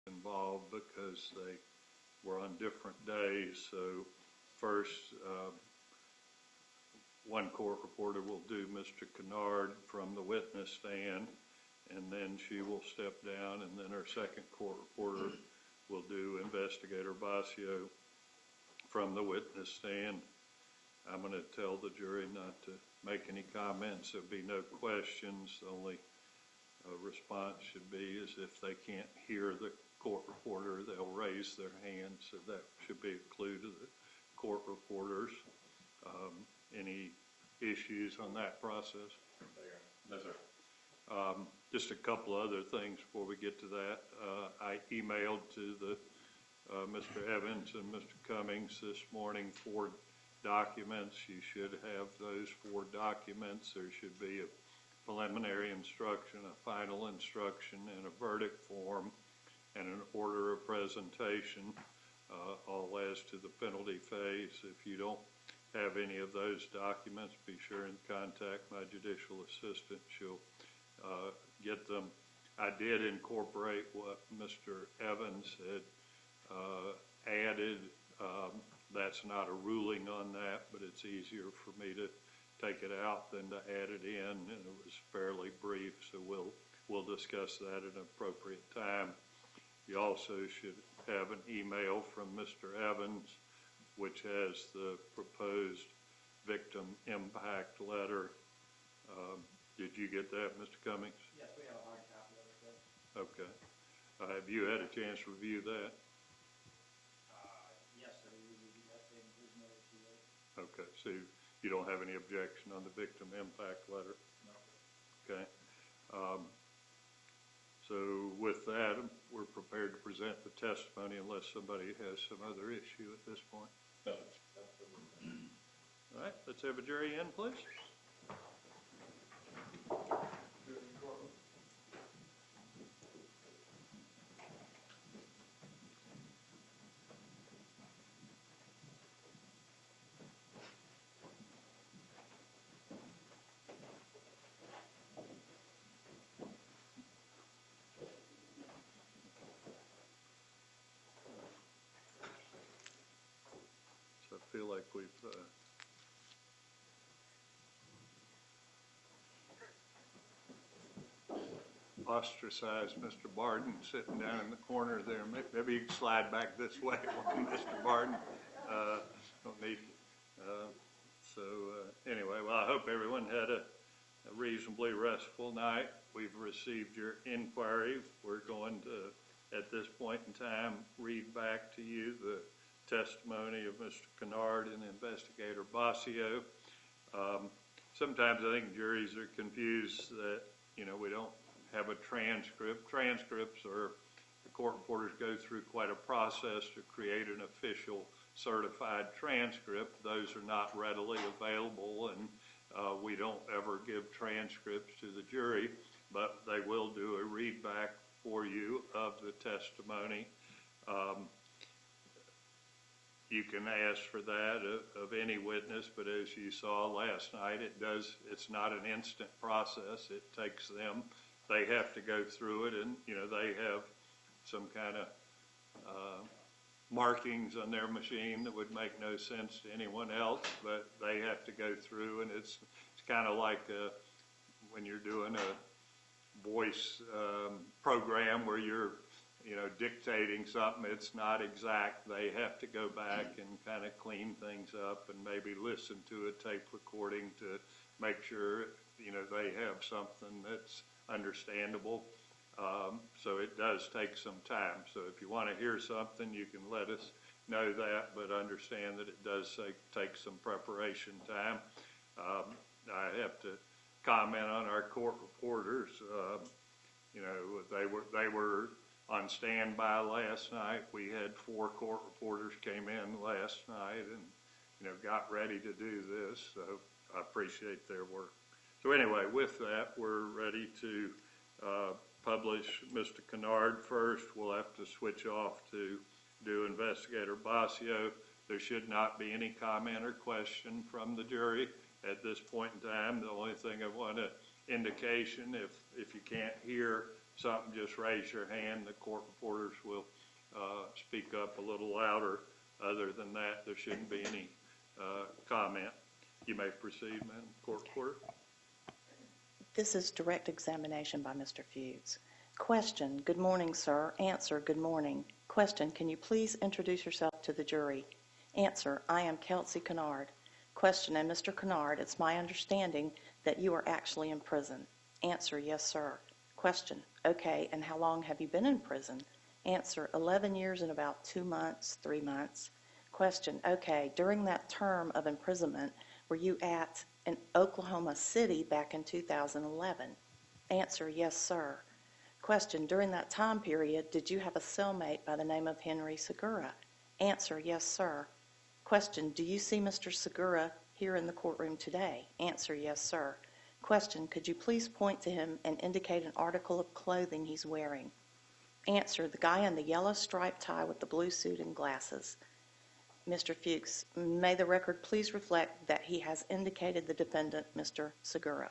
involved because they were on different days. So first, one court reporter will do Mr. Canard from the witness stand, and then she will step down, and then our second court reporter will do Investigator Boccio from the witness stand. I'm going to tell the jury not to make any comments. There'll be no questions. The only response should be is if they can't hear the court reporter, they'll raise their hand. So that should be a clue to the court reporters. Any issues on that process? No, sir. Just a couple other things before we get to that. I emailed to the Mr. Evans and Mr. Cummings this morning 4 documents. You should have those 4 documents. There should be a preliminary instruction, a final instruction, and a verdict form, and an order of presentation, all as to the penalty phase. If you don't have any of those documents, be sure and contact my judicial assistant. She'll get them. I did incorporate what Mr. Evans had added. That's not a ruling on that, but it's easier for me to take it out than to add it in, and it was fairly brief, so we'll discuss that at an appropriate time. You also should have an email from Mr. Evans, which has the proposed victim impact letter. Did you get that, Mr. Cummings? Yes, we have a hard copy of it. Okay. Have you had a chance to review that? Yes, sir. There's no issue there. Okay, so you don't have any objection on the victim impact letter? No. Okay. So with that, we're prepared to present the testimony unless somebody has some other issue at this point. No. All right, let's have a jury in, please. So I feel like we've ostracized Mr. Barden sitting down in the corner there. Maybe you can slide back this way, Mr. Barden. Don't need. Anyway, well, I hope everyone had a reasonably restful night. We've received your inquiry. We're going to, at this point in time, read back to you the testimony of Mr. Kinard and Investigator Boccio. Sometimes I think juries are confused that, we don't have a transcript. Transcripts are, the court reporters go through quite a process to create an official certified transcript. Those are not readily available, and we don't ever give transcripts to the jury, but they will do a read back for you of the testimony. You can ask for that of any witness, but as you saw last night, it's not an instant process. It takes them, they have to go through it, and they have some kind of markings on their machine that would make no sense to anyone else, but they have to go through, and it's kind of like when you're doing a voice program where you're dictating something. It's not exact. They have to go back and kind of clean things up and maybe listen to a tape recording to make sure they have something that's understandable. So it does take some time. So if you want to hear something, you can let us know that, but understand that it does take some preparation time. I have to comment on our court reporters. They were on standby last night. We had 4 court reporters came in last night and got ready to do this. So I appreciate their work. So anyway, with that, we're ready to publish Mr. Canard first. We'll have to switch off to do Investigator Boccio. There should not be any comment or question from the jury at this point in time. The only thing I want to indication, if you can't hear something, just raise your hand. The court reporters will speak up a little louder. Other than that, there shouldn't be any comment. You may proceed, Madam Court Reporter. This is direct examination by Mr. Fuchs. Question, good morning, sir. Answer, good morning. Question, can you please introduce yourself to the jury? Answer, I am Kelsey Kinard. Question, and Mr. Canard, it's my understanding that you are actually in prison. Answer, yes, sir. Question, okay, and how long have you been in prison? Answer, 11 years and about 2 months, 3 months. Question, okay, during that term of imprisonment, were you at in Oklahoma City back in 2011? Answer, yes, sir. Question, during that time period, did you have a cellmate by the name of Henry Segura? Answer, yes, sir. Question, do you see Mr. Segura here in the courtroom today? Answer, yes, sir. Question, could you please point to him and indicate an article of clothing he's wearing? Answer, the guy in the yellow striped tie with the blue suit and glasses. Mr. Fuchs, may the record please reflect that he has indicated the defendant, Mr. Segura.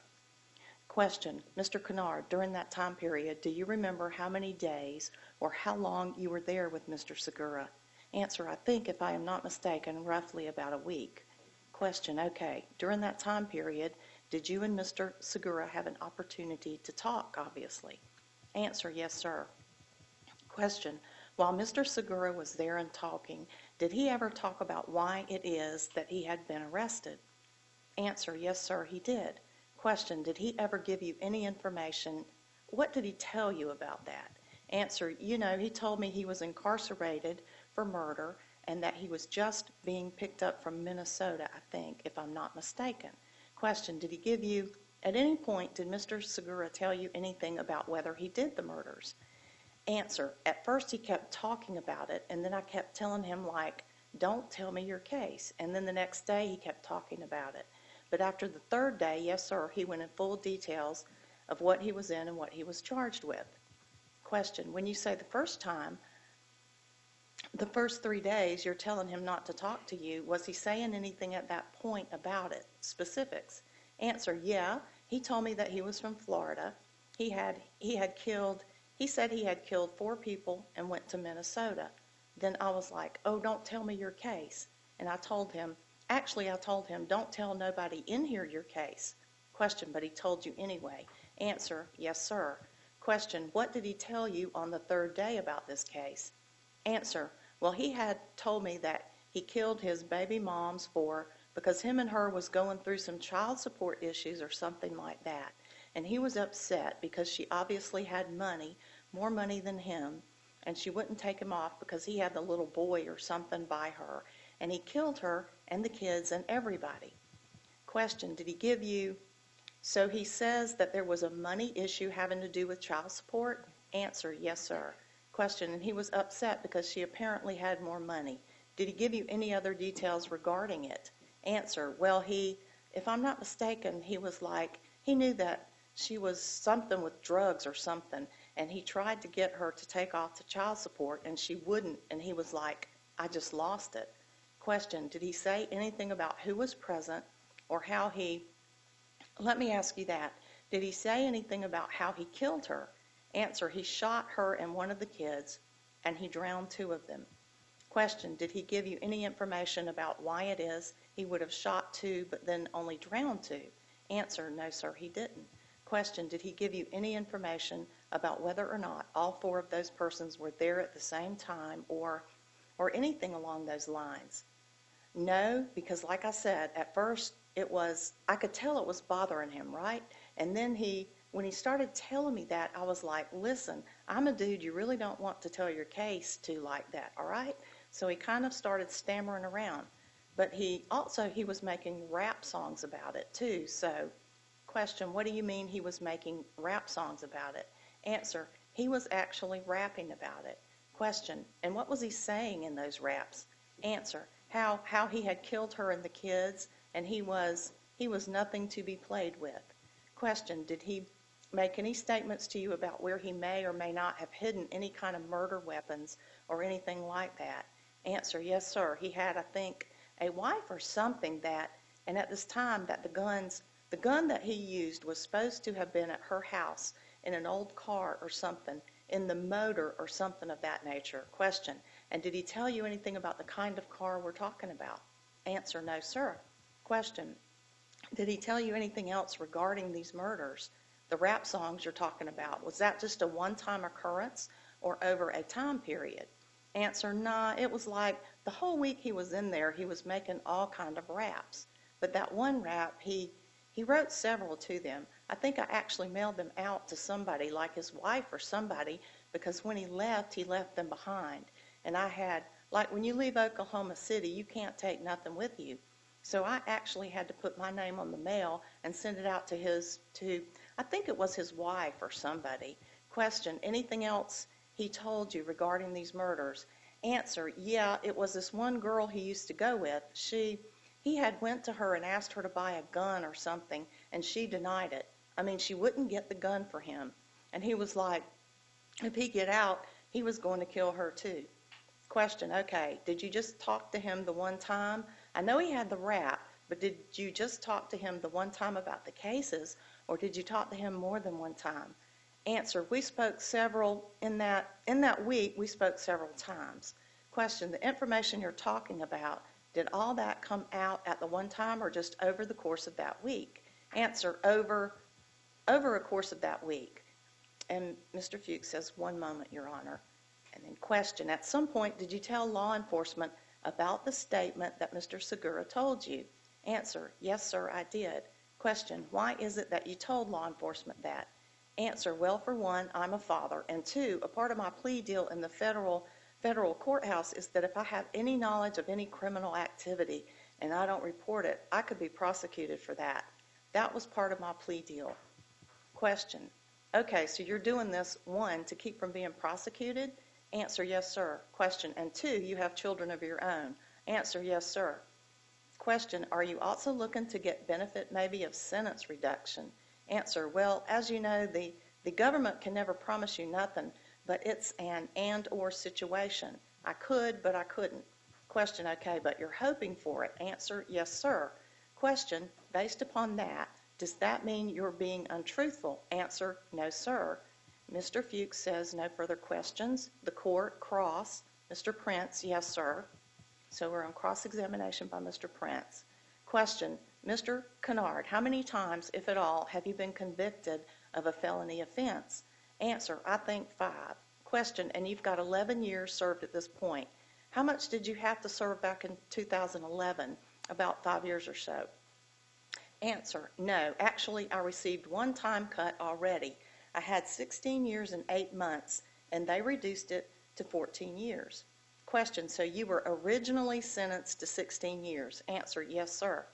Question, Mr. Canard, during that time period, do you remember how many days or how long you were there with Mr. Segura? Answer, I think, if I am not mistaken, roughly about a week. Question, okay, during that time period, did you and Mr. Segura have an opportunity to talk, obviously? Answer, yes, sir. Question, while Mr. Segura was there and talking, did he ever talk about why it is that he had been arrested? Answer, yes, sir, he did. Question, did he ever give you any information? What did he tell you about that? Answer, you know, he told me he was incarcerated for murder and that he was just being picked up from Minnesota, I think, if I'm not mistaken. Question, did he give you, at any point, did Mr. Segura tell you anything about whether he did the murders? Answer, at first he kept talking about it, and then I kept telling him, like, don't tell me your case. And then the next day he kept talking about it. But after the third day, yes, sir, he went in full details of what he was in and what he was charged with. Question, when you say the first time, the first 3 days you're telling him not to talk to you, was he saying anything at that point about it, specifics? Answer, yeah, he told me that he was from Florida. He said he had killed 4 people and went to Minnesota. Then I was like, oh, don't tell me your case. And I told him, don't tell nobody in here your case. Question, but he told you anyway. Answer, yes, sir. Question, what did he tell you on the 3rd day about this case? Answer, well, he had told me that he killed his baby mom's because him and her was going through some child support issues or something like that. And he was upset because she obviously had money, more money than him, and she wouldn't take him off because he had the little boy or something by her. And he killed her and the kids and everybody. Question, did he give you, so he says that there was a money issue having to do with child support? Answer, yes, sir. Question, and he was upset because she apparently had more money. Did he give you any other details regarding it? Answer, well, if I'm not mistaken, he was like, he knew that she was something with drugs or something, and he tried to get her to take off the child support, and she wouldn't, and he was like, I just lost it. Question, did he say anything about who was present or how let me ask you that. Did he say anything about how he killed her? Answer, he shot her and one of the kids, and he drowned 2 of them. Question, did he give you any information about why it is he would have shot 2 but then only drowned 2? Answer, no, sir, he didn't. Question, did he give you any information about whether or not all 4 of those persons were there at the same time or anything along those lines? No, because like I said, at first I could tell it was bothering him, right? And then when he started telling me that, I was like, listen, I'm a dude you really don't want to tell your case to like that, all right? So he kind of started stammering around. But he was making rap songs about it too. So, question, what do you mean he was making rap songs about it? Answer, he was actually rapping about it. Question, and what was he saying in those raps? Answer, how he had killed her and the kids, and he was nothing to be played with. Question, did he make any statements to you about where he may or may not have hidden any kind of murder weapons or anything like that? Answer, yes, sir. He had, I think, a wife or something and at this time that the gun that he used was supposed to have been at her house in an old car or something, in the motor or something of that nature? Question, and did he tell you anything about the kind of car we're talking about? Answer, no, sir. Question, did he tell you anything else regarding these murders? The rap songs you're talking about, was that just a one-time occurrence or over a time period? Answer, nah, it was like the whole week he was in there, he was making all kind of raps. But that one rap, he wrote several to them. I think I actually mailed them out to somebody, like his wife or somebody, because when he left them behind. And I had, like when you leave Oklahoma City, you can't take nothing with you. So I actually had to put my name on the mail and send it out to I think it was his wife or somebody. Question, anything else he told you regarding these murders? Answer, yeah, it was this one girl he used to go with. He had went to her and asked her to buy a gun or something, and she denied it. I mean, she wouldn't get the gun for him. And he was like, if he get out, he was going to kill her too. Question, okay, did you just talk to him the one time? I know he had the rap, but did you just talk to him the one time about the cases, or did you talk to him more than one time? Answer, we spoke several, in that week, we spoke several times. Question, the information you're talking about, did all that come out at the one time or just over the course of that week? Answer, over a course of that week. And Mr. Fuchs says, 1 moment, Your Honor. And then question, at some point, did you tell law enforcement about the statement that Mr. Segura told you? Answer, yes, sir, I did. Question, why is it that you told law enforcement that? Answer, well, for one, I'm a father, and two, a part of my plea deal in the federal courthouse is that if I have any knowledge of any criminal activity and I don't report it, I could be prosecuted for that. That was part of my plea deal. Question, okay, so you're doing this, one, to keep from being prosecuted? Answer, yes, sir. Question, and two, you have children of your own? Answer, yes, sir. Question, are you also looking to get benefit maybe of sentence reduction? Answer, well, as you know, the government can never promise you nothing, but it's an and/or situation. I could, but I couldn't. Question, okay, but you're hoping for it. Answer, yes, sir. Question, based upon that, does that mean you're being untruthful? Answer, no, sir. Mr. Fuchs says no further questions. The court, cross. Mr. Prince, yes, sir. So we're on cross-examination by Mr. Prince. Question, Mr. Canard, how many times, if at all, have you been convicted of a felony offense? Answer, I think 5. Question, and you've got 11 years served at this point. How much did you have to serve back in 2011? About 5 years or so. Answer, no, actually I received one time cut already. I had 16 years and 8 months, and they reduced it to 14 years. Question, so you were originally sentenced to 16 years. Answer, yes, sir.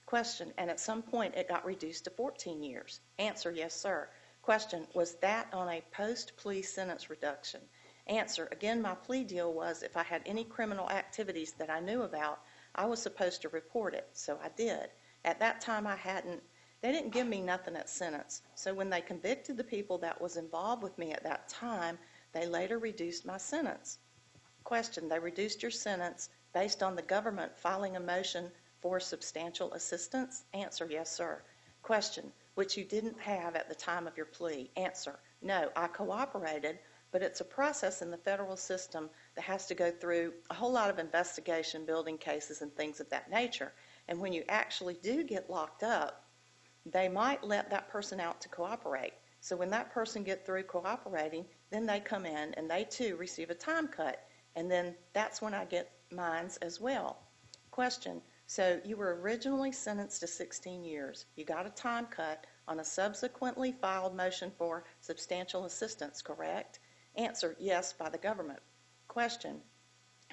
Question, and at some point it got reduced to 14 years. Answer, yes, sir. Question, was that on a post-plea sentence reduction? Answer, again, my plea deal was if I had any criminal activities that I knew about, I was supposed to report it, so I did. At that time they didn't give me nothing at sentence. So when they convicted the people that was involved with me at that time, they later reduced my sentence. Question, they reduced your sentence based on the government filing a motion for substantial assistance? Answer, yes, sir. Question, which you didn't have at the time of your plea? Answer, no, I cooperated, but it's a process in the federal system that has to go through a whole lot of investigation, building cases, and things of that nature. And when you actually do get locked up, they might let that person out to cooperate. So when that person get through cooperating, then they come in and they too receive a time cut. And then that's when I get mines as well. Question, so you were originally sentenced to 16 years. You got a time cut on a subsequently filed motion for substantial assistance, correct? Answer, yes, by the government. Question,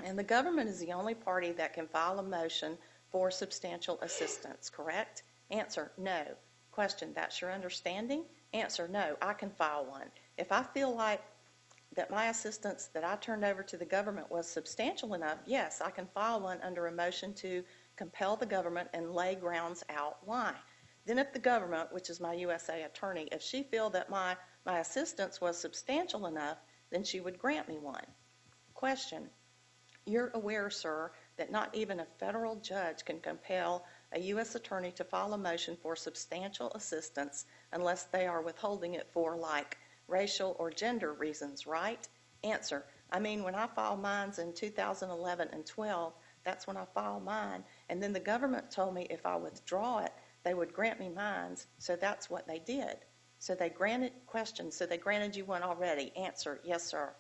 and the government is the only party that can file a motion for substantial assistance, correct? Answer, no. Question, that's your understanding? Answer, no, I can file one. If I feel like that my assistance that I turned over to the government was substantial enough, yes, I can file one under a motion to compel the government and lay grounds out why. Then if the government, which is my USA attorney, if she feel that my assistance was substantial enough, then she would grant me one. Question, you're aware, sir, that not even a federal judge can compel a U.S. attorney to file a motion for substantial assistance unless they are withholding it for, like, racial or gender reasons, right? Answer, I mean, when I filed mines in 2011 and 12, that's when I filed mine, and then the government told me if I withdraw it, they would grant me mines, so that's what they did. So they granted, question, so they granted you one already. Answer, yes, sir.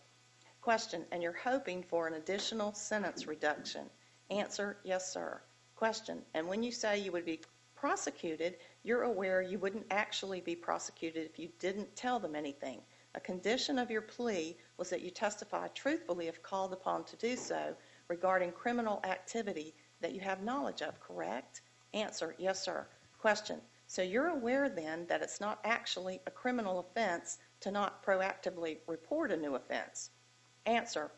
Question, and you're hoping for an additional sentence reduction. Answer, yes, sir. Question, and when you say you would be prosecuted, you're aware you wouldn't actually be prosecuted if you didn't tell them anything. A condition of your plea was that you testify truthfully if called upon to do so regarding criminal activity that you have knowledge of, correct? Answer, yes, sir. Question, so you're aware then that it's not actually a criminal offense to not proactively report a new offense? Answer,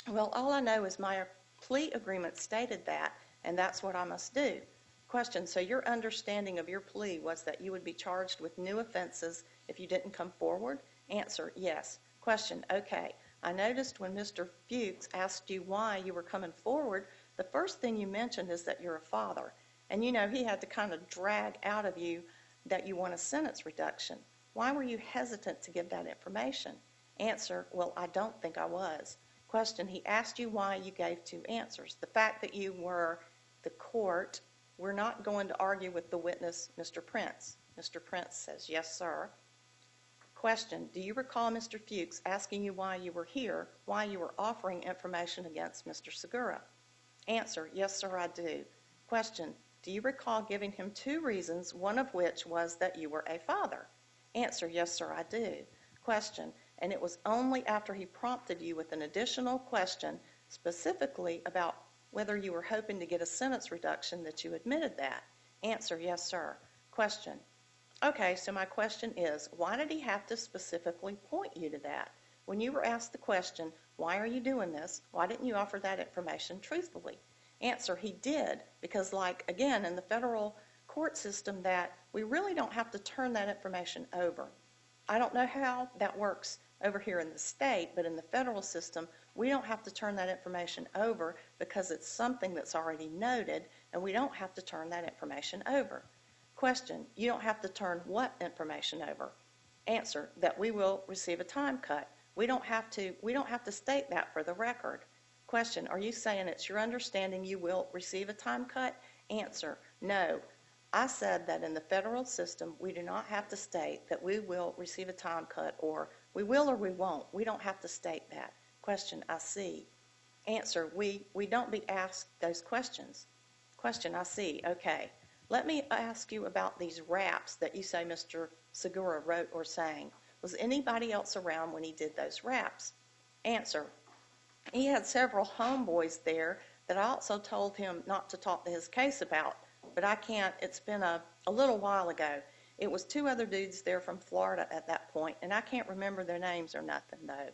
well, all I know is my plea agreement stated that, and that's what I must do. Question, so your understanding of your plea was that you would be charged with new offenses if you didn't come forward? Answer, yes. Question, okay. I noticed when Mr. Fuchs asked you why you were coming forward, the first thing you mentioned is that you're a father. And you know, he had to kind of drag out of you that you want a sentence reduction. Why were you hesitant to give that information? Answer, well, I don't think I was. Question, he asked you why, you gave two answers. The fact that you were the court, we're not going to argue with the witness, Mr. Prince. Mr. Prince says, yes, sir. Question, do you recall Mr. Fuchs asking you why you were here, why you were offering information against Mr. Segura? Answer, yes, sir, I do. Question, do you recall giving him two reasons, one of which was that you were a father? Answer, yes, sir, I do. Question, and it was only after he prompted you with an additional question, specifically about whether you were hoping to get a sentence reduction, that you admitted that? Answer, yes, sir. Question, okay, so my question is, why did he have to specifically point you to that? When you were asked the question, why are you doing this, why didn't you offer that information truthfully? Answer, he did, because like, again, in the federal court system, that we really don't have to turn that information over. I don't know how that works over here in the state, but in the federal system, we don't have to turn that information over because it's something that's already noted, and we don't have to turn that information over. Question, you don't have to turn what information over? Answer, that we will receive a time cut. We don't have to state that for the record. Question, are you saying it's your understanding you will receive a time cut? Answer, no. I said that in the federal system, we do not have to state that we will receive a time cut, or we will or we won't. We don't have to state that. Question, I see. Answer, we don't be asked those questions. Question, I see. Okay. Let me ask you about these raps that you say Mr. Segura wrote or sang. Was anybody else around when he did those raps? Answer, he had several homeboys there that I also told him not to talk to his case about, but I can't, it's been a little while ago. It was two other dudes there from Florida at that point, and I can't remember their names or nothing, though.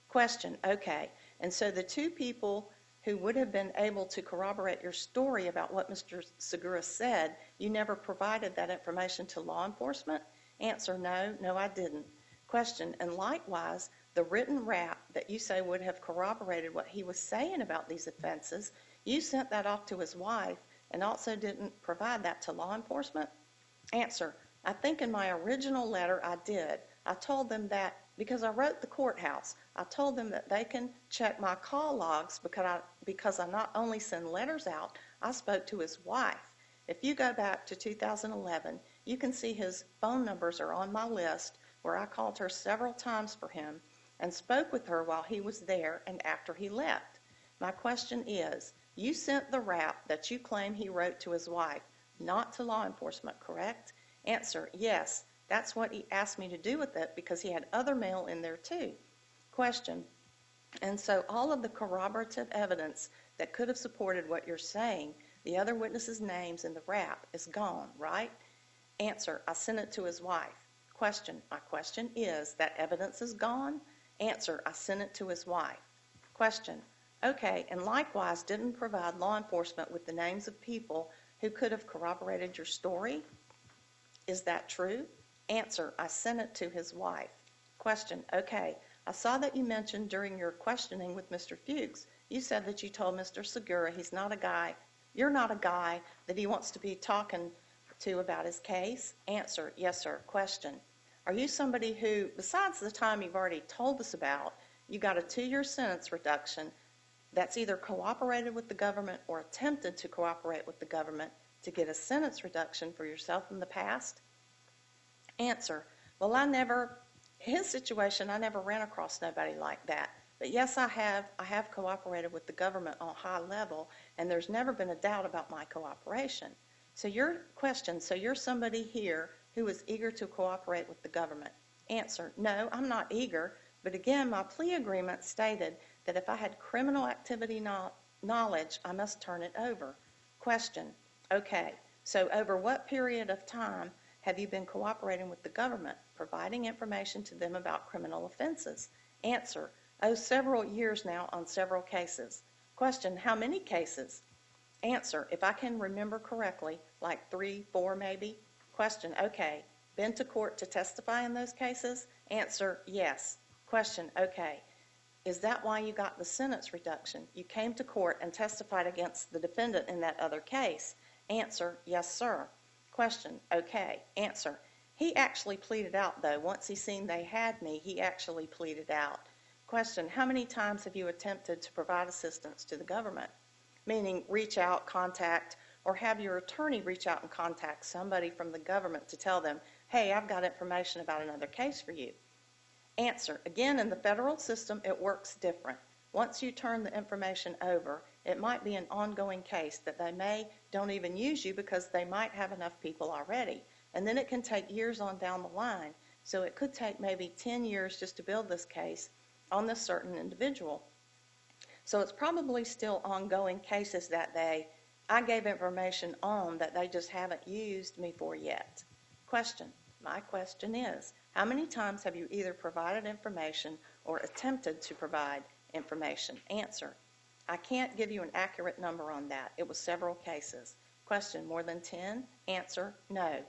Question, okay, and so the two people who would have been able to corroborate your story about what Mr. Segura said, you never provided that information to law enforcement? Answer, no, I didn't. Question, and likewise, the written rap that you say would have corroborated what he was saying about these offenses, you sent that off to his wife and also didn't provide that to law enforcement? Answer, I think in my original letter I did. I told them that because I wrote the courthouse, I told them that they can check my call logs because I not only send letters out, I spoke to his wife. If you go back to 2011, you can see his phone numbers are on my list where I called her several times for him and spoke with her while he was there and after he left. My question is, you sent the rap that you claim he wrote to his wife, not to law enforcement, correct? Answer, yes. That's what he asked me to do with it because he had other mail in there too. Question, and so all of the corroborative evidence that could have supported what you're saying, the other witnesses' names in the rap, is gone, right? Answer, I sent it to his wife. Question, my question is, that evidence is gone? Answer, I sent it to his wife. Question, okay, and likewise didn't provide law enforcement with the names of people who could have corroborated your story? Is that true? Answer, I sent it to his wife. Question, okay, I saw that you mentioned during your questioning with Mr. Fuchs, you said that you told Mr. Segura he's not a guy, you're not a guy that he wants to be talking to about his case? Answer, yes, sir. Question, Are you somebody who, besides the time you've already told us about, you got a 2-year sentence reduction that's either cooperated with the government or attempted to cooperate with the government to get a sentence reduction for yourself in the past? Answer, well, his situation, I never ran across nobody like that. But yes, I have cooperated with the government on a high level, and there's never been a doubt about my cooperation. So your question, so you're somebody here who is eager to cooperate with the government. Answer, no, I'm not eager, but again, my plea agreement stated that if I had criminal activity knowledge, I must turn it over. Question, okay, so over what period of time have you been cooperating with the government, providing information to them about criminal offenses? Answer, several years now on several cases. Question, how many cases? Answer, if I can remember correctly, like 3, 4 maybe. Question, okay, been to court to testify in those cases? Answer, yes. Question, okay, is that why you got the sentence reduction? You came to court and testified against the defendant in that other case? Answer, yes, sir. Question, okay. Answer, he actually pleaded out, though. Once he seen they had me, he actually pleaded out. Question, how many times have you attempted to provide assistance to the government? Meaning reach out, contact, or have your attorney reach out and contact somebody from the government to tell them, hey, I've got information about another case for you. Answer, again, in the federal system, it works different. Once you turn the information over, it might be an ongoing case that they don't even use you because they might have enough people already. And then it can take years on down the line. So it could take maybe 10 years just to build this case on this certain individual. So it's probably still ongoing cases that I gave information on that they just haven't used me for yet. Question, my question is, how many times have you either provided information or attempted to provide information? Answer, I can't give you an accurate number on that. It was several cases. Question, more than 10? Answer, no.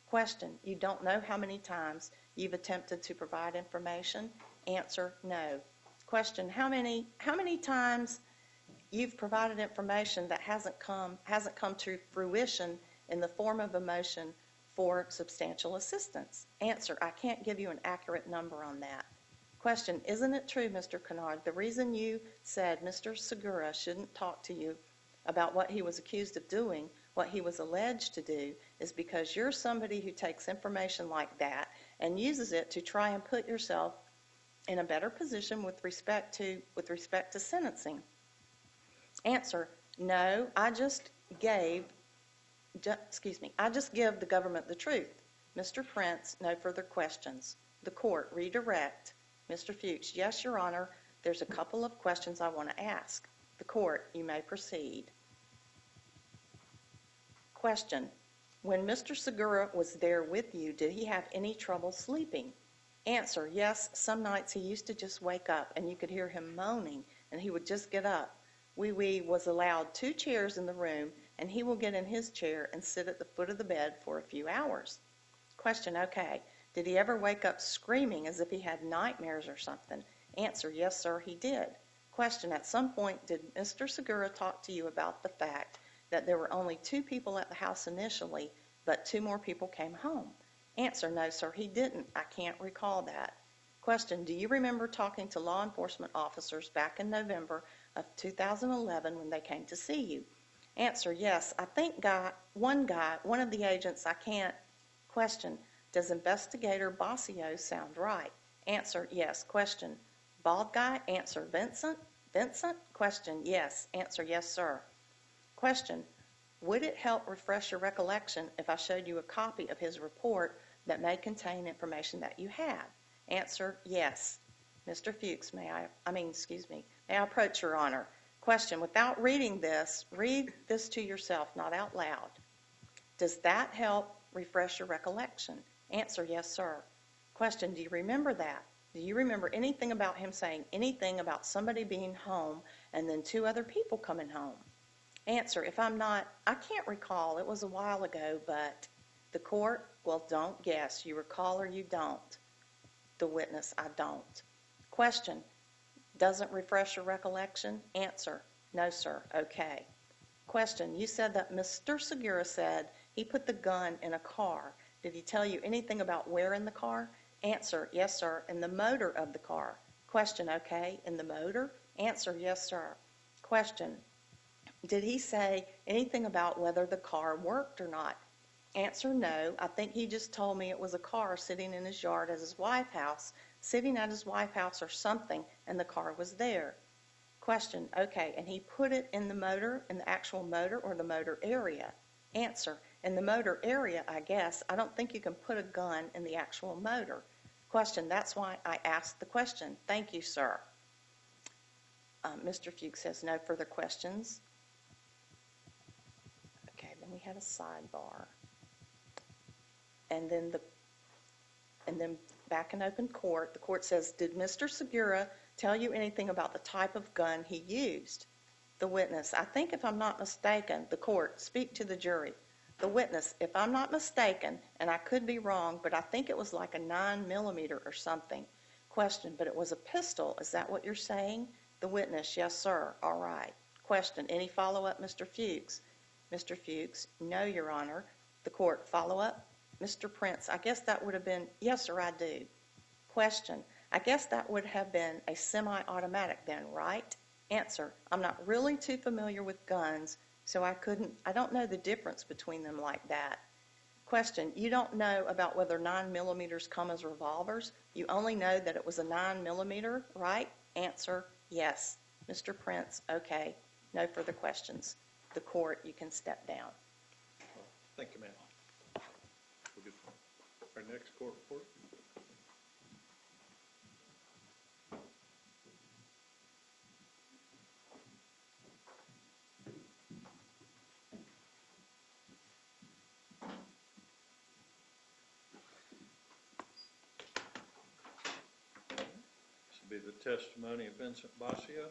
Question, you don't know how many times you've attempted to provide information? Answer, no. Question, how many times you've provided information that hasn't come to fruition in the form of a motion for substantial assistance? Answer, I can't give you an accurate number on that. Question, isn't it true, Mr. Canard, the reason you said Mr. Segura shouldn't talk to you about what he was accused of doing, what he was alleged to do, is because you're somebody who takes information like that and uses it to try and put yourself in a better position with respect to sentencing? Answer, no, I just give the government the truth. Mr. Prince, no further questions. The court, redirect. Mr. Fuchs, yes, Your Honor, there's a couple of questions I want to ask. The court, you may proceed. Question, when Mr. Segura was there with you, did he have any trouble sleeping? Answer, yes, some nights he used to just wake up and you could hear him moaning and he would just get up. Wee was allowed 2 chairs in the room and he will get in his chair and sit at the foot of the bed for a few hours. Question, okay, did he ever wake up screaming as if he had nightmares or something? Answer, yes, sir, he did. Question, at some point did Mr. Segura talk to you about the fact that there were only 2 people at the house initially, but 2 more people came home? Answer, no, sir, he didn't. I can't recall that. Question, do you remember talking to law enforcement officers back in November of 2011 when they came to see you? Answer, yes, I think one of the agents, I can't. Question, does Investigator Boccio sound right? Answer, yes. Question, bald guy? Answer, Vincent? Question, yes. Answer, yes, sir. Question, would it help refresh your recollection if I showed you a copy of his report that may contain information that you have? Answer, yes. Mr. Fuchs, may I approach, Your Honor? Question, without reading this, read this to yourself, not out loud. Does that help refresh your recollection? Answer, yes, sir. Question, do you remember that? Do you remember anything about him saying anything about somebody being home and then 2 other people coming home? Answer, I can't recall. It was a while ago, but the court, well, don't guess. You recall or you don't. The witness, I don't. Question, doesn't refresh your recollection? Answer, no, sir. Okay. Question, you said that Mr. Segura said he put the gun in a car. Did he tell you anything about where in the car? Answer, yes, sir. In the motor of the car. Question, okay. In the motor? Answer, yes, sir. Question, did he say anything about whether the car worked or not? Answer, no. I think he just told me it was a car sitting in his yard at his wife's house, sitting at his wife's house or something, and the car was there. Question, okay. And he put it in the motor, in the actual motor or the motor area? Answer, in the motor area, I guess. I don't think you can put a gun in the actual motor. Question, that's why I asked the question. Thank you, sir. Mr. Fuchs says no further questions. Okay, then we had a sidebar. And then back in open court, the court says, did Mr. Segura tell you anything about the type of gun he used? The witness, I think if I'm not mistaken, the court, speak to the jury. The witness, if I'm not mistaken, and I could be wrong, but I think it was like a 9mm or something. Question, but it was a pistol. Is that what you're saying? The witness, yes, sir. All right. Question, any follow-up, Mr. Fuchs? Mr. Fuchs, no, Your Honor. The court, follow-up? Mr. Prince, I guess that would have been, yes, sir, I do. Question, I guess that would have been a semi-automatic then, right? Answer, I'm not really too familiar with guns, so I don't know the difference between them like that. Question, you don't know about whether 9mm come as revolvers? You only know that it was a 9mm, right? Answer, yes. Mr. Prince, okay. No further questions. The court, you can step down. Thank you, ma'am. We'll get our next court report. This will be the testimony of Vincent Boccio.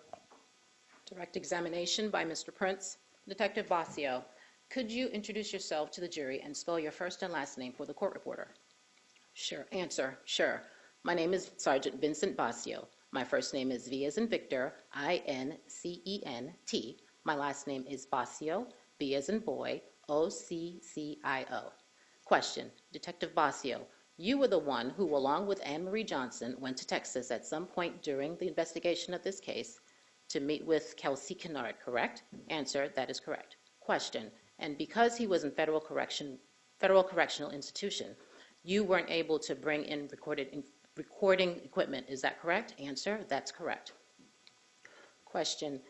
Direct examination by Mr. Prince. Detective Boccio, could you introduce yourself to the jury and spell your first and last name for the court reporter? Sure. Answer, sure. My name is Sergeant Vincent Boccio. My first name is V as in Victor, I-N-C-E-N-T. My last name is Boccio, B as in boy, O-C-C-I-O. Question, Detective Boccio, you were the one who, along with Anne Marie Johnson, went to Texas at some point during the investigation of this case to meet with Kelsey Kinard, correct? Answer, that is correct. Question, and because he was in federal correctional institution, you weren't able to bring in recording equipment, is that correct? Answer, that's correct. Question,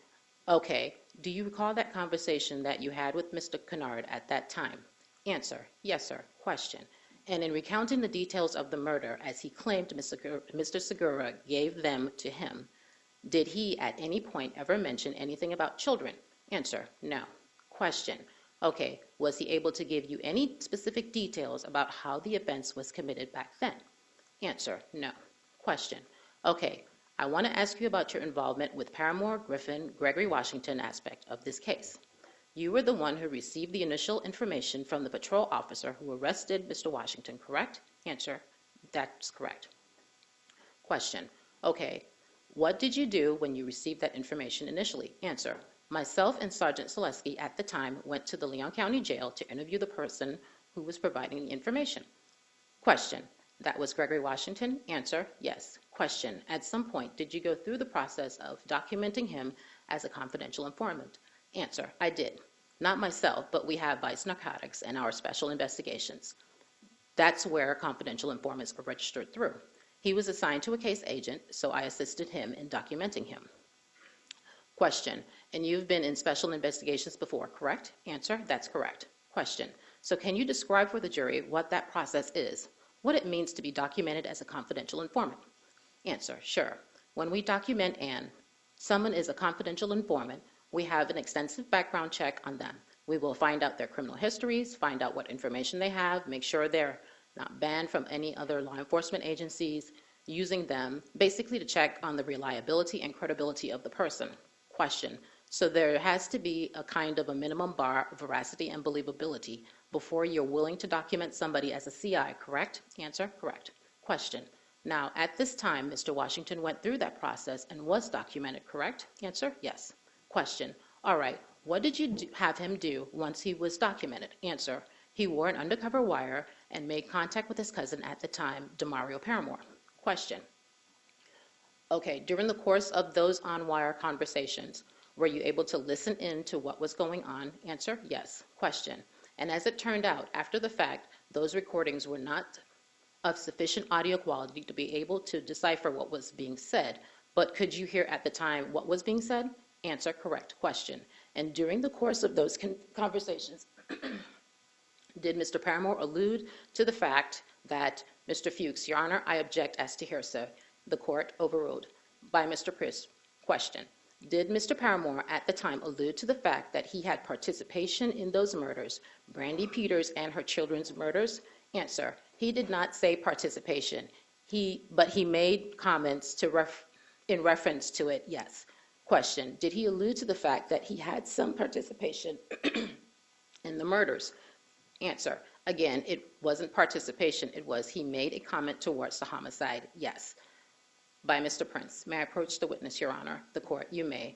okay, do you recall that conversation that you had with Mr. Canard at that time? Answer, yes, sir. Question, and in recounting the details of the murder as he claimed Mr. Segura gave them to him, did he at any point ever mention anything about children? Answer, no. Question, okay, was he able to give you any specific details about how the offense was committed back then? Answer, no. Question, okay, I want to ask you about your involvement with Paramore, Griffin, Gregory Washington aspect of this case. You were the one who received the initial information from the patrol officer who arrested Mr. Washington, correct? Answer, that's correct. Question, okay, what did you do when you received that information initially? Answer, myself and Sergeant Selesky at the time went to the Leon County Jail to interview the person who was providing the information. Question, that was Gregory Washington? Answer, yes. Question, at some point did you go through the process of documenting him as a confidential informant? Answer, I did. Not myself, but we have Vice Narcotics and our special investigations. That's where confidential informants are registered through. He was assigned to a case agent, so I assisted him in documenting him. Question, and you've been in special investigations before, correct? Answer, that's correct. Question, so can you describe for the jury what that process is, what it means to be documented as a confidential informant? Answer, sure. When we document someone is a confidential informant, we have an extensive background check on them. We will find out their criminal histories, find out what information they have, make sure they're not banned from any other law enforcement agencies, using them basically to check on the reliability and credibility of the person. Question, so there has to be a kind of a minimum bar of veracity and believability before you're willing to document somebody as a CI, correct? Answer, correct. Question, now at this time, Mr. Washington went through that process and was documented, correct? Answer, yes. Question, all right, what did you have him do once he was documented? Answer, He wore an undercover wire and made contact with his cousin at the time, Demario Paramore. Question. Okay, during the course of those on-wire conversations, were you able to listen in to what was going on? Answer, yes. Question. And as it turned out, after the fact, those recordings were not of sufficient audio quality to be able to decipher what was being said, but could you hear at the time what was being said? Answer, correct. Question. And during the course of those conversations, did Mr. Paramore allude to the fact that, Mr. Fuchs, Your Honor, I object as to hearsay. The court overruled. By Mr. Priss. Question. Did Mr. Paramore at the time allude to the fact that he had participation in those murders, Brandy Peters and her children's murders? Answer. He did not say participation, but he made comments in reference to it, yes. Question. Did he allude to the fact that he had some participation in the murders? Answer. Again, it wasn't participation. It was he made a comment towards the homicide. Yes. By Mr. Prince. May I approach the witness, Your Honor? The court, you may.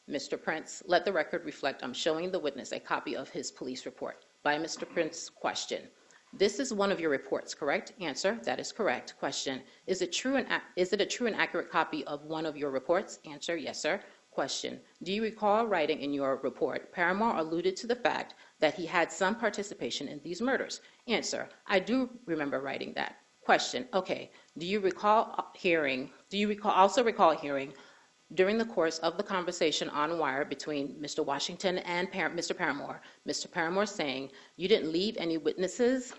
Mr. Prince, let the record reflect I'm showing the witness a copy of his police report. By Mr. Prince, question. This is one of your reports, correct? Answer. That is correct. Question. Is it a true and accurate copy of one of your reports? Answer. Yes, sir. Question. Do you recall writing in your report, Paramore alluded to the fact that he had some participation in these murders? Answer. I do remember writing that. Question. Okay. Do you also recall hearing during the course of the conversation on wire between Mr. Washington and Mr. Paramore saying, you didn't leave any witnesses?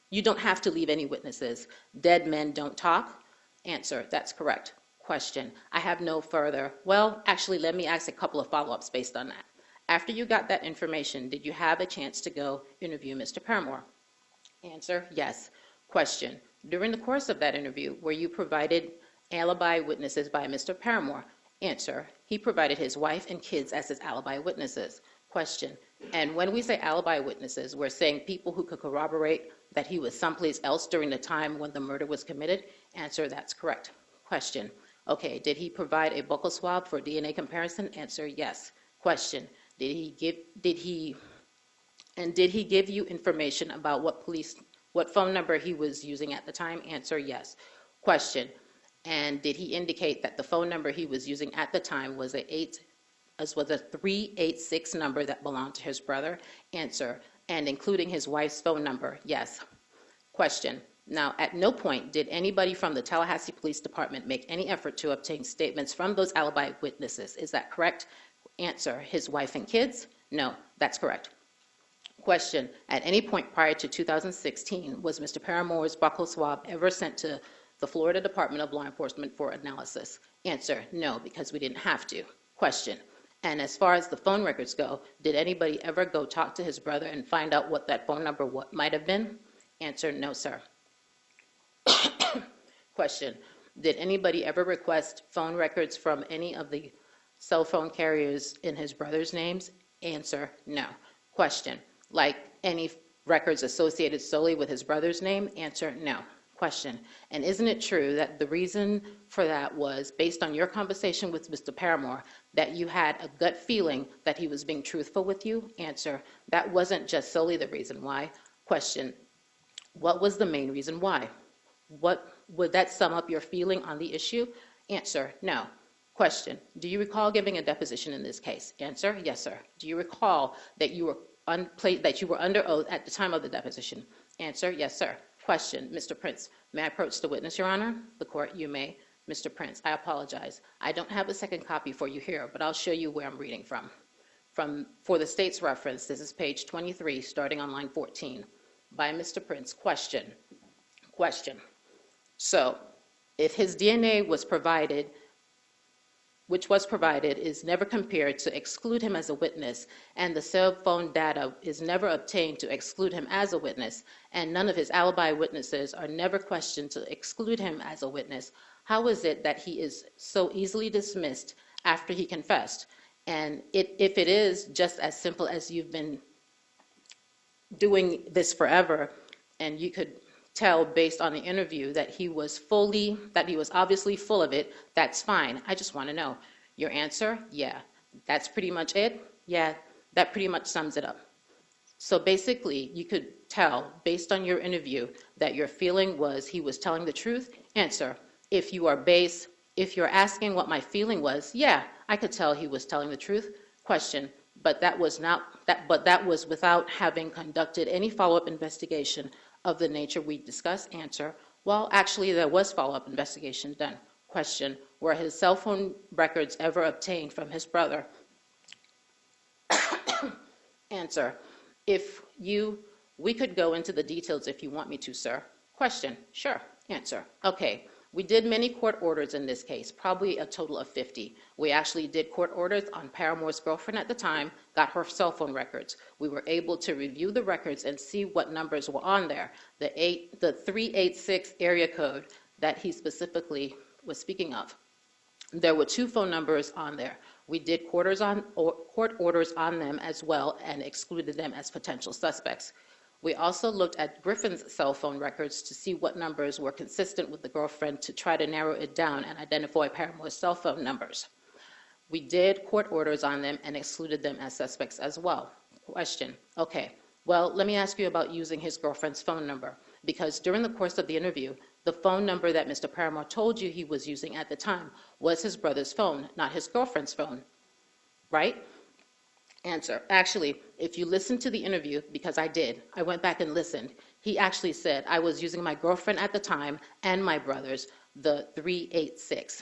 You don't have to leave any witnesses. Dead men don't talk? Answer. That's correct. Question. I have no further. Well, actually, let me ask a couple of follow-ups based on that. After you got that information, did you have a chance to go interview Mr. Paramore? Answer. Yes. Question. During the course of that interview, were you provided alibi witnesses by Mr. Paramore? Answer. He provided his wife and kids as his alibi witnesses. Question. And when we say alibi witnesses, we're saying people who could corroborate that he was someplace else during the time when the murder was committed? Answer. That's correct. Question. Okay. Did he provide a buccal swab for DNA comparison? Answer. Yes. Question. Did he give you information about what phone number he was using at the time? Answer. Yes. Question. And did he indicate that the phone number he was using at the time was a 386 number that belonged to his brother? Answer. And including his wife's phone number? Yes. Question. Now, at no point did anybody from the Tallahassee Police Department make any effort to obtain statements from those alibi witnesses. Is that correct? Answer. His wife and kids? No, that's correct. Question. At any point prior to 2016, was Mr. Paramore's buccal swab ever sent to the Florida Department of Law Enforcement for analysis? Answer. No, because we didn't have to. Question. And as far as the phone records go, did anybody ever go talk to his brother and find out what that phone number might have been? Answer. No, sir. Question. Did anybody ever request phone records from any of the cell phone carriers in his brother's names? Answer. No. Question. Like any records associated solely with his brother's name? Answer. No. Question. And isn't it true that the reason for that was, based on your conversation with Mr. Paramore, that you had a gut feeling that he was being truthful with you? Answer. That wasn't just solely the reason why. Question. What was the main reason why? Would that sum up your feeling on the issue? Answer. No. Question. Do you recall giving a deposition in this case? Answer. Yes, sir. Do you recall that you were under oath at the time of the deposition? Answer. Yes, sir. Question. Mr. Prince, may I approach the witness, Your Honor? The court, you may. Mr. Prince, I apologize. I don't have a second copy for you here, but I'll show you where I'm reading from. For the state's reference, this is page 23, starting on line 14. By Mr. Prince. Question. So, if his DNA was provided, which was provided, is never compared to exclude him as a witness, and the cell phone data is never obtained to exclude him as a witness, and none of his alibi witnesses are never questioned to exclude him as a witness, how is it that he is so easily dismissed after he confessed? And if it is just as simple as you've been doing this forever, and you could tell based on the interview that he was obviously full of it, that's fine. I just want to know. Your answer? Yeah. That's pretty much it? Yeah, that pretty much sums it up. So basically, you could tell, based on your interview, that your feeling was he was telling the truth? Answer, if you're asking what my feeling was, yeah, I could tell he was telling the truth. Question, but that was without having conducted any follow-up investigation of the nature we discussed. Answer, well, actually, there was follow-up investigation done. Question, were his cell phone records ever obtained from his brother? Answer, we could go into the details if you want me to, sir. Question, sure. Answer, okay. We did many court orders in this case, probably a total of 50. We actually did court orders on Paramore's girlfriend at the time, got her cell phone records. We were able to review the records and see what numbers were on there. The 386 area code that he specifically was speaking of. There were 2 phone numbers on there. We did court orders on them as well and excluded them as potential suspects. We also looked at Griffin's cell phone records to see what numbers were consistent with the girlfriend to try to narrow it down and identify Paramore's cell phone numbers. We did court orders on them and excluded them as suspects as well. Question, okay, well, let me ask you about using his girlfriend's phone number, because during the course of the interview, the phone number that Mr. Paramore told you he was using at the time was his brother's phone, not his girlfriend's phone, right? Answer, actually, if you listen to the interview, because I went back and listened, he actually said, I was using my girlfriend at the time and my brother's, the 386.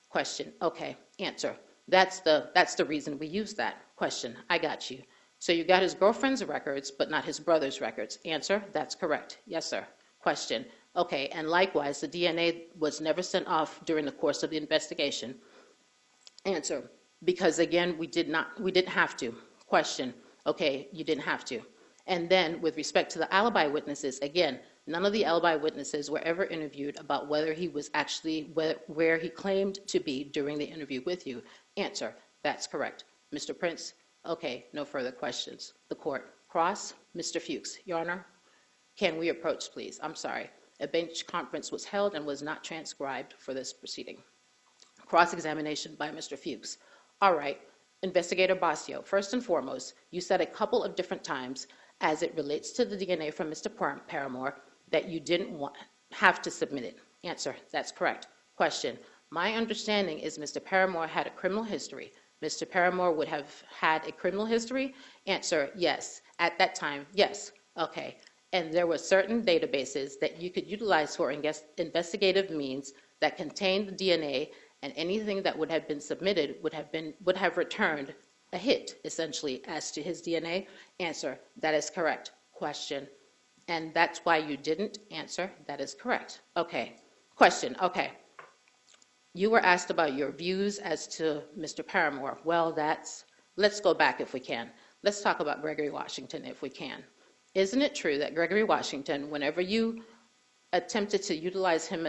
Question, okay, answer, that's the reason we use that. Question, I got you. So you got his girlfriend's records, but not his brother's records. Answer, that's correct. Yes, sir. Question, okay, and likewise, the DNA was never sent off during the course of the investigation. Answer, because again, we didn't have to. Question, okay, you didn't have to. And then with respect to the alibi witnesses, again, none of the alibi witnesses were ever interviewed about whether he was actually where he claimed to be during the interview with you. Answer, that's correct. Mr. Prince, okay, no further questions. The court. Cross, Mr. Fuchs. Your Honor, can we approach, please? I'm sorry. A bench conference was held and was not transcribed for this proceeding. Cross-examination by Mr. Fuchs. All right, Investigator Boccio, first and foremost, you said a couple of different times as it relates to the DNA from Mr. Paramore that you didn't have to submit it. Answer, that's correct. Question, my understanding is Mr. Paramore had a criminal history. Mr. Paramore would have had a criminal history? Answer, yes. At that time, yes. Okay. And there were certain databases that you could utilize for investigative means that contained the DNA, and anything that would have been submitted would have returned a hit, essentially, as to his DNA. Answer, that is correct. Question, and that's why you didn't? Answer, that is correct. Okay. Question, okay. You were asked about your views as to Mr. Paramore. Well, let's go back if we can. Let's talk about Gregory Washington if we can. Isn't it true that Gregory Washington, whenever you attempted to utilize him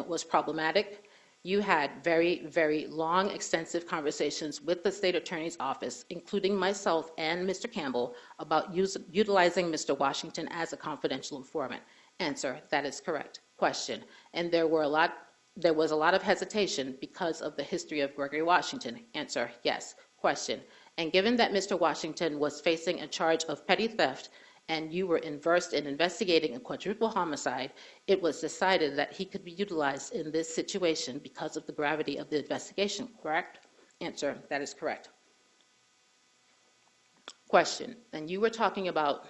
was problematic? You had very, very long, extensive conversations with the state attorney's office, including myself and Mr. Campbell, about utilizing Mr. Washington as a confidential informant. Answer, that is correct. Question, and there was a lot of hesitation because of the history of Gregory Washington. Answer, yes. Question, and given that Mr. Washington was facing a charge of petty theft and you were versed in investigating a quadruple homicide, it was decided that he could be utilized in this situation because of the gravity of the investigation, correct? Answer, that is correct. Question, and we're talking about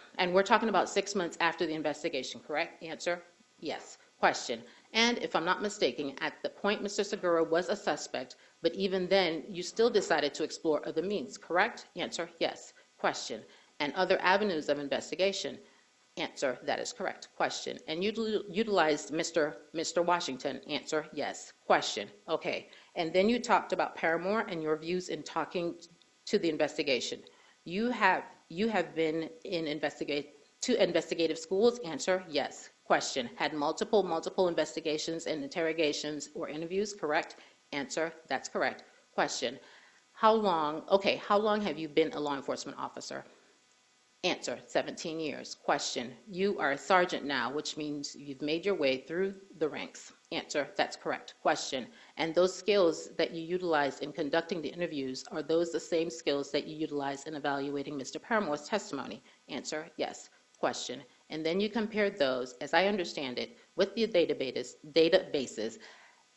6 months after the investigation, correct? Answer, yes. Question, and if I'm not mistaken, at the point Mr. Segura was a suspect, but even then you still decided to explore other means, correct? Answer, yes. Question, and other avenues of investigation. Answer, that is correct. Question, and you utilized Mr. Washington. Answer, yes. Question, okay. And then you talked about Paramore and your views in talking to the investigation. You have been in investigative schools. Answer, yes. Question, had multiple investigations and interrogations or interviews, correct? Answer, that's correct. Question, how long have you been a law enforcement officer? Answer, 17 years. Question, you are a sergeant now, which means you've made your way through the ranks. Answer, that's correct. Question, and those skills that you utilized in conducting the interviews, are those the same skills that you utilized in evaluating Mr. Paramore's testimony? Answer, yes. Question, and then you compared those, as I understand it, with the databases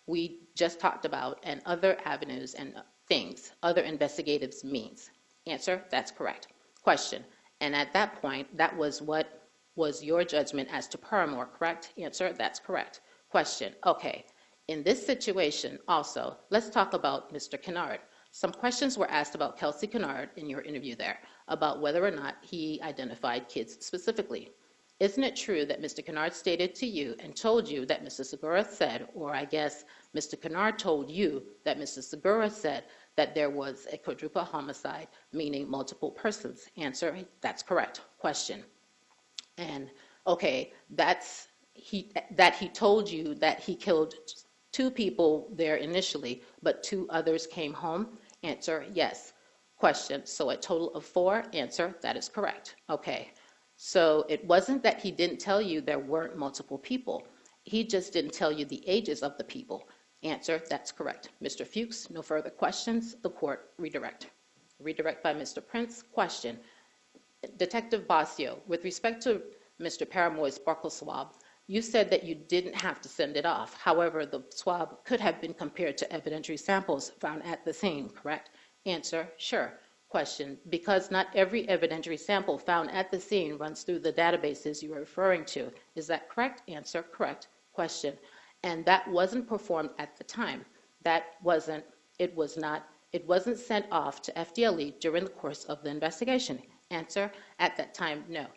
we just talked about and other avenues and things, other investigative means. Answer, that's correct. Question, and at that point, that was what was your judgment as to Paramore, correct? Answer, that's correct. Question, okay, in this situation also, let's talk about Mr. Kinard. Some questions were asked about Kelsey Kinard in your interview there, about whether or not he identified kids specifically. Isn't it true that Mr. Kinard stated to you and told you that Mr. Segura said, or I guess Mr. Kinard told you that Mr. Segura said that there was a quadruple homicide, meaning multiple persons? Answer, that's correct. Question, and okay, that he told you that he killed 2 people there initially, but 2 others came home? Answer, yes. Question, so a total of 4? Answer, that is correct. Okay, so it wasn't that he didn't tell you there weren't multiple people. He just didn't tell you the ages of the people. Answer, that's correct. Mr. Fuchs, no further questions. The court redirect. Redirect by Mr. Prince. Question, Detective Boccio, with respect to Mr. Paramore's buccal swab, you said that you didn't have to send it off. However, the swab could have been compared to evidentiary samples found at the scene, correct? Answer, sure. Question, because not every evidentiary sample found at the scene runs through the databases you are referring to. Is that correct? Answer, correct. Question, and that wasn't performed at the time. It wasn't sent off to FDLE during the course of the investigation. Answer, at that time, no.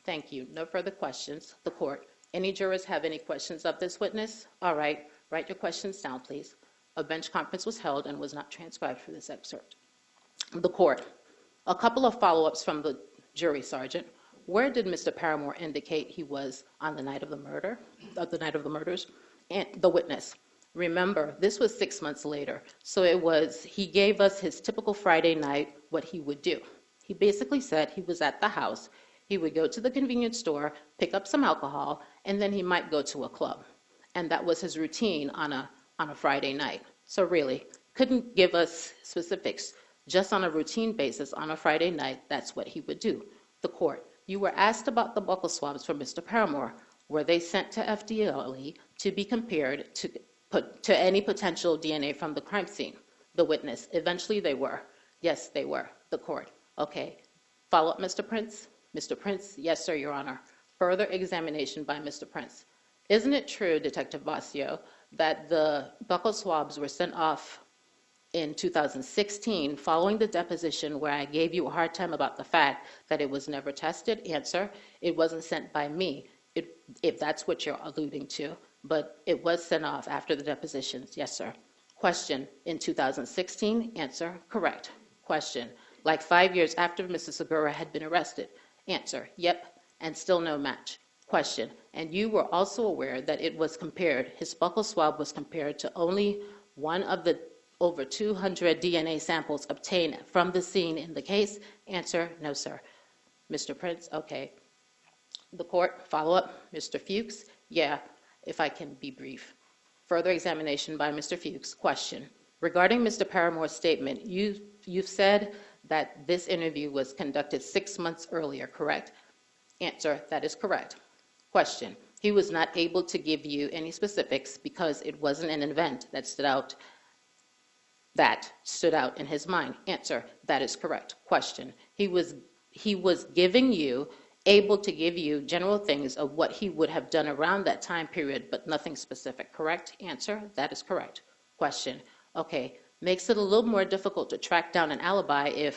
Thank you. No further questions. The court. Any jurors have any questions of this witness? All right. Write your questions down, please. A bench conference was held and was not transcribed for this excerpt. The court. A couple of follow-ups from the jury, Sergeant. Where did Mr. Paramore indicate he was on the night of the murders? And the witness. Remember, this was 6 months later, so he gave us his typical Friday night, what he would do. He basically said he was at the house, he would go to the convenience store, pick up some alcohol, and then he might go to a club. And that was his routine on a Friday night. So really, couldn't give us specifics. Just on a routine basis on a Friday night, that's what he would do. The court. You were asked about the buccal swabs for Mr. Paramore. Were they sent to FDLE to be compared to any potential DNA from the crime scene? The witness. Eventually they were. Yes, they were. The court. Okay. Follow up, Mr. Prince? Mr. Prince? Yes, sir, Your Honor. Further examination by Mr. Prince. Isn't it true, Detective Boccio, that the buccal swabs were sent off in 2016 following the deposition where I gave you a hard time about the fact that it was never tested? Answer, it wasn't sent by me, if that's what you're alluding to, but it was sent off after the depositions. Yes, sir. Question, in 2016? Answer, correct. Question, like 5 years after Mr. Segura had been arrested? Answer, yep, and still no match. Question, and you were also aware that it was compared, his buccal swab was compared to only one of the over 200 DNA samples obtained from the scene in the case? Answer, no, sir. Mr. Prince, okay. The court, follow up, Mr. Fuchs? Yeah, if I can be brief. Further examination by Mr. Fuchs. Question, regarding Mr. Paramore's statement, you've said that this interview was conducted 6 months earlier, correct? Answer, that is correct. Question, he was not able to give you any specifics because it wasn't an event that stood out in his mind. Answer, that is correct. Question, he was able to give you general things of what he would have done around that time period, but nothing specific, correct? Answer, that is correct. Question, okay, makes it a little more difficult to track down an alibi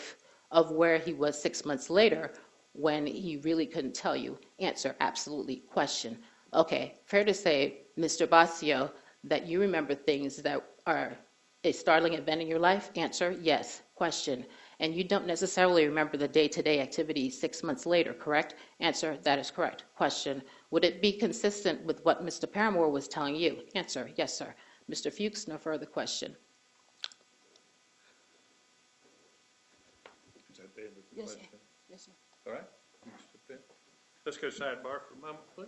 of where he was 6 months later when he really couldn't tell you. Answer, absolutely. Question, okay, fair to say, Mr. Boccio, that you remember things that are a startling event in your life? Answer, yes. Question, and you don't necessarily remember the day-to-day activities 6 months later, correct? Answer, that is correct. Question, would it be consistent with what Mr. Paramore was telling you? Answer, yes, sir. Mr. Fuchs, no further question. Is that the end of the Yes, sir. question? Yes, sir. All right. Mr. Pitt. Let's go sidebar for a moment, please.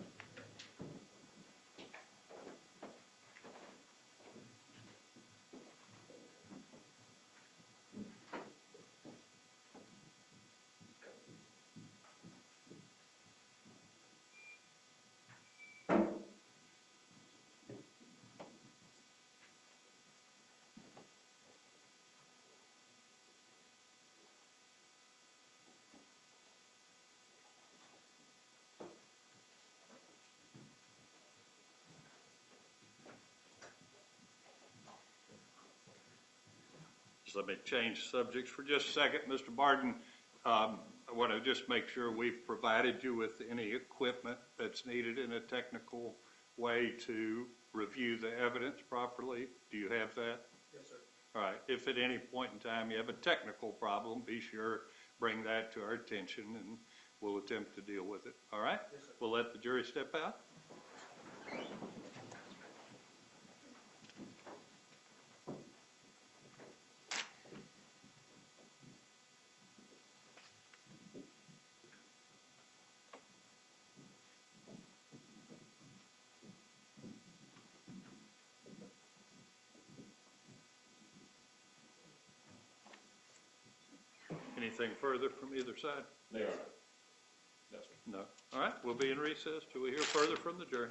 Just let me change subjects for just a second. Mr. Barden, I want to just make sure we've provided you with any equipment that's needed in a technical way to review the evidence properly. Do you have that? Yes, sir. All right. If at any point in time you have a technical problem, be sure bring that to our attention, and we'll attempt to deal with it. All right? Yes, sir. We'll let the jury step out. Anything further from either side? They are. Yes, sir. No. All right, we'll be in recess till we hear further from the jury.